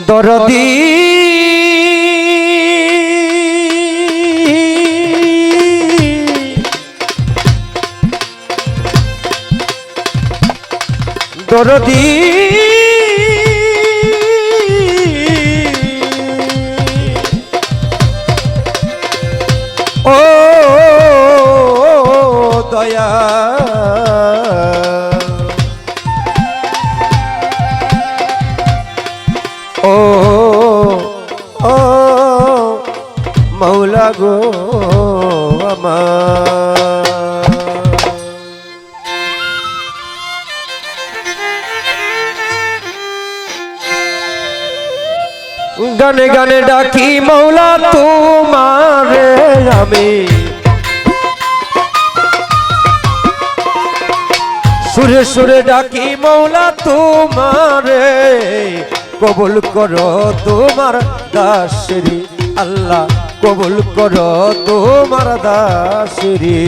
দরদি দরদি ও দয়া ও ও মৌলা গো আমার গানে গানে ডাকি মৌলা তোমারে আমি সুরে সুরে ডাকি মৌলা তোমারে কবুল করো তোমার দাসরি আল্লাহ কবুল করো তোমার দাসরি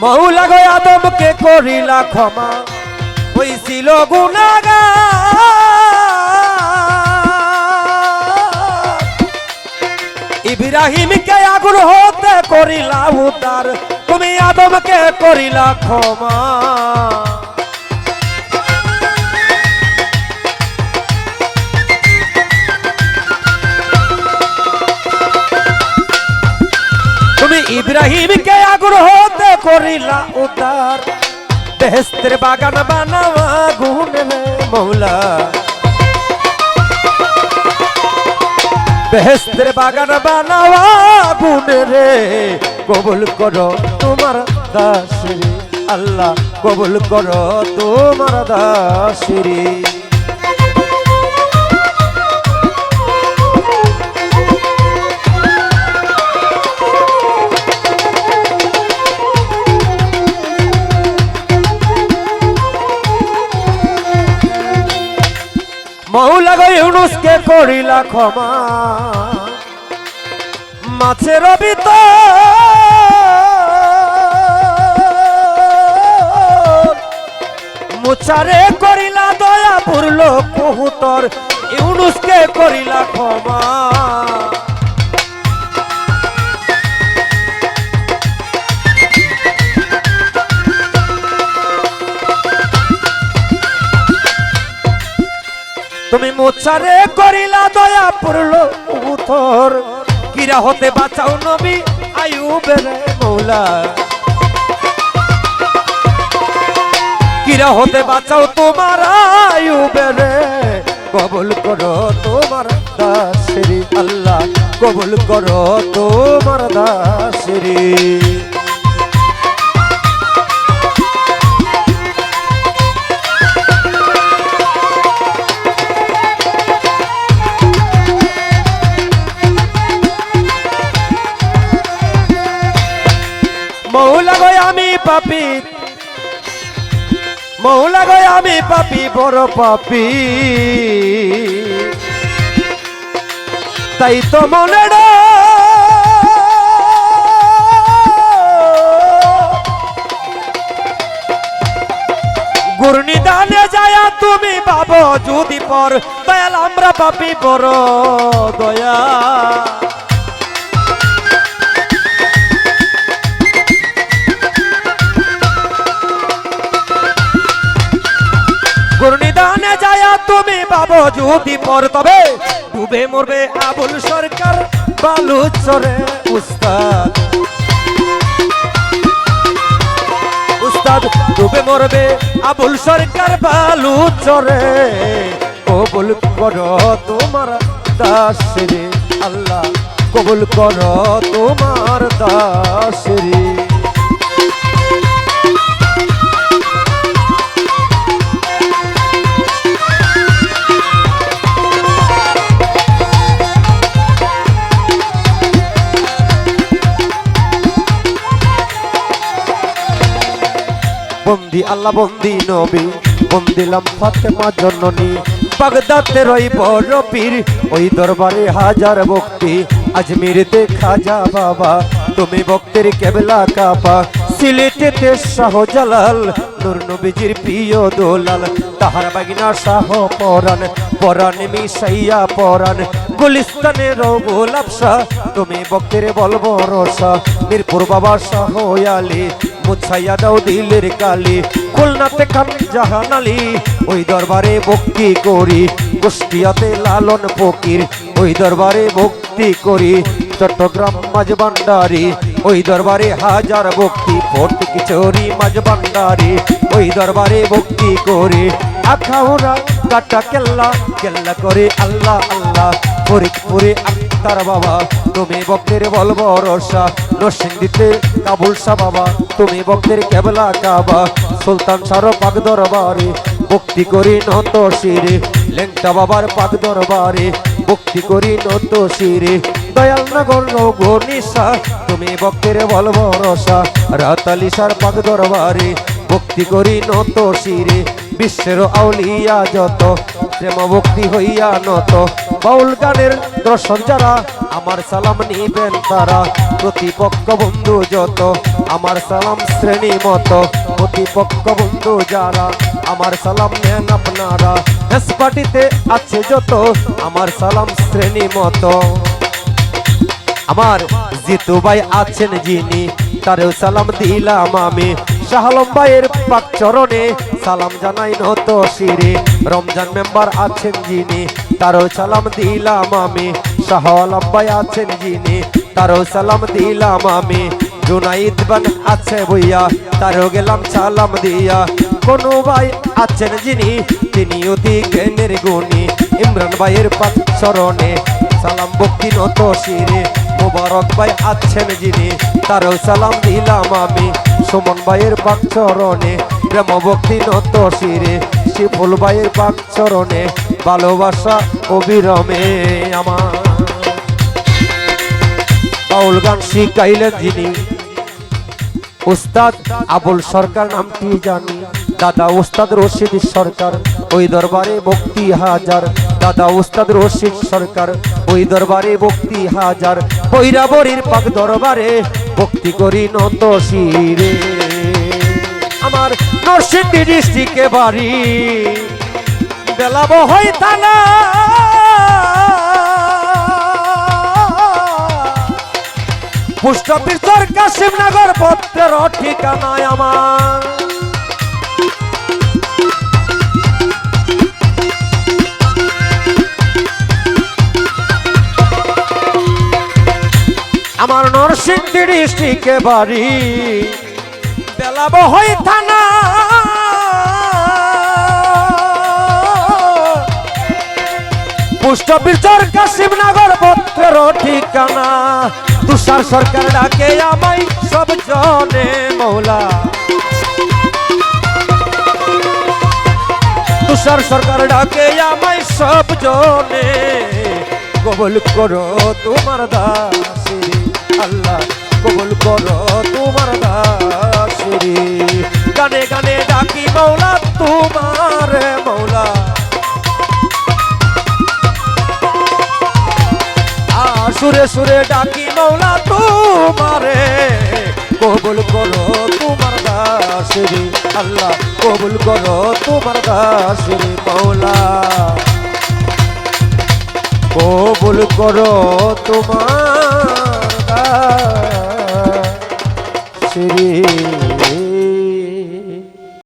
মৌলা গো আদমকে করিলা ক্ষমা হইছিল গুনাহগার ইব্রাহিমকে আগুন হতে করিলা উদ্ধার তুমি আদমকে করিলা ক্ষমা তুমি ইব্রাহিমকে আগুন হতে করিলা উদ্ধার বেহেশতের বাগান বানাওয়া গুনে মৌলা বেহেশতের বাগান বানাওয়া গুনে রে কবুল করো তোমার দাসরি আল্লাহ কবুল করো তোমার দাসরি মৌলা গো ইউনুসকে করিলা ক্ষমা মাছের ভিতর মুচারে করিলা দয়া পূর্ল কহুতর ইউনুসকে করিলা ক্ষমা তুমি মোচারে করিলা দয়া পড়ল উথর কিরা হতে বাঁচাও নবী আইয়ুবের মৌলা কিরা হতে বাঁচাও তোমার আইয়ুবের কবুল করো তোমার দাসরি আল্লাহ কবুল করো তোমার দাসরি মৌলা গো আমি পাপী মৌলা গো আমি পাপী বড় পাপী তাই তো মনে গুরনিদানে যায়া তুমি বাবো যদি পর দয়াল আমরা পাপী বড় দয়া গুরনিদানে যায়া তুমি বাবো যদি পর তবে ডুবে মরবে আবুল সরকার বালুচরে উস্তাদ উস্তাদ ডুবে মরবে আবুল সরকার বালুচরে কবুল করো তোমার দাসরি আল্লাহ কবুল করো তোমার দাসরি বন্দি আল্লাহ বন্দি নবী বন্দিলাম ফাতেমা জননী বাগদাদের ওই বড় পীর, ওই দরবারে হাজার ভক্তি। আজমিরেতে খাজা বাবা, তুমি ভক্তের কেবলা কাবা। সিলেটেতে শাহজালাল, নূর নবীজির প্রিয় দোলাল। তাহার বাগিনা শাহ পরাণ, পরাণ মিশাইয়া পরাণ। গুলিস্তানের গোলাপ শাহ, তুমি ভক্তের বলবো রসা। মিরপুর বাবা শাহ আলী, মুছাইয়া দাও দিলের কালি। খুলনাতে খান জাহান আলী, ওই দরবারে ভক্তি করি। কুষ্টিয়াতে লালন ফকির, ওই দরবারে ভক্তি করি। চট্টগ্রাম মাঝ ভান্ডারি, ওই দরবারে হাজার ভক্তি। ফোর্ট কিশোরী মাঝ ভান্ডারি, ওই দরবারে ভক্তি করি। আখাউড়া কাটা কেল্লা, কেল্লা করে আল্লাহ আল্লাহ। ফরিদপুরে আক্তার বাবা, তুমি ভক্তের বলবো রসা। নরসিংদীতে কাবুল শাহ বাবা, তুমি ভক্তের কেবলা কাবা। সুলতান শাহর পাক দরবারে ভক্তি করি নত শিরে। লেংটা বাবার পাক দরবারে ভক্তি করি নত শিরে। দয়ালনগর রঘুনিশা, তুমি ভক্তের বলবো রসা। রাতালিশার পাক দরবারে ভক্তি করি নত শিরে। বিশ্বের আউলিয়া যত, প্রেম ভক্তি হইয়া নত। বাউল গানের দর্শন যারা, আমার সালাম নিবেন তারা। প্রতিপক্ষ বন্ধু যত, আমার সালাম শ্রেণী মত। প্রতিপক্ষ বন্ধু যারা, আমার সালাম নেন আপনারা। হেসপাটিতে আছে যত, আমার সালাম শ্রেণী মত। আমার জিতু ভাই আছেন যিনি, তারেও সালাম দিলাম আমি। শাহ আলম ভাইয়ের পাক চরণে সালাম জানাই নত শিরে। রমজান মেম্বার আছেন যিনি, তারও সালাম দিলাম আমি। শাহ আলম ভাই আছেন যিনি, তারও সালাম দিলাম আমি। জুনাইদ বান আছে বইয়া, তারও গেলাম সালাম দিয়া। কোন ভাই আছেন যিনি, তিনি অতি জ্ঞানের গুণী। ইমরান ভাইয়ের পাক চরণে সালাম ভক্তি নত শিরে। মুবারক ভাই আছেন যিনি, তারও সালাম দিলাম আমি। সুমন ভাইয়ের পাক চরণে প্রেম ভক্তি নত শিরে। শিফুল ভাইয়ের পাক চরণে ভালোবাসা অবিরামে আমার। বাউল গান শিখাইলেন যিনি, উস্তাদ আবুল সরকার নামটি জানি। দাদা উস্তাদ রশিদ সরকার, ওই দরবারে ভক্তি হাজার। দাদা উস্তাদ রশিদ সরকার, ওই দরবারে ভক্তি হাজার। বৈরাবরীর পাক দরবারে ভক্তি করি নত শিরে। আমার নরসিংদী ডিস্ট্রিক্টে বাড়ি, বেলাব হয় থানা। পোস্ট অফিস কাশিমনগর, পত্রের ঠিকানায় আমার। আমার নরসিংদী ডিস্ট্রিক্টে বাড়ি, বেলাব হয় থানা। পোস্ট অফিস কাশিমনগর, পত্রের ঠিকানা। তুষার সরকার ডাকে আমায় সব জনে মৌলা। তুষার সরকার ডাকে আমায় সব জনে। কবুল করো তোমার দাসী আল্লাহ, কবুল করো তোমার দাসী। গানে গানে ডাকি মৌলা তোমার মৌলা। সুরে সুরে ডাকি মৌলা তোমারে। কবুল করো তোমার দাসী আল্লাহ, কবুল করো তোমার দাসী মৌলা। কবুল করো তোমার দাসী।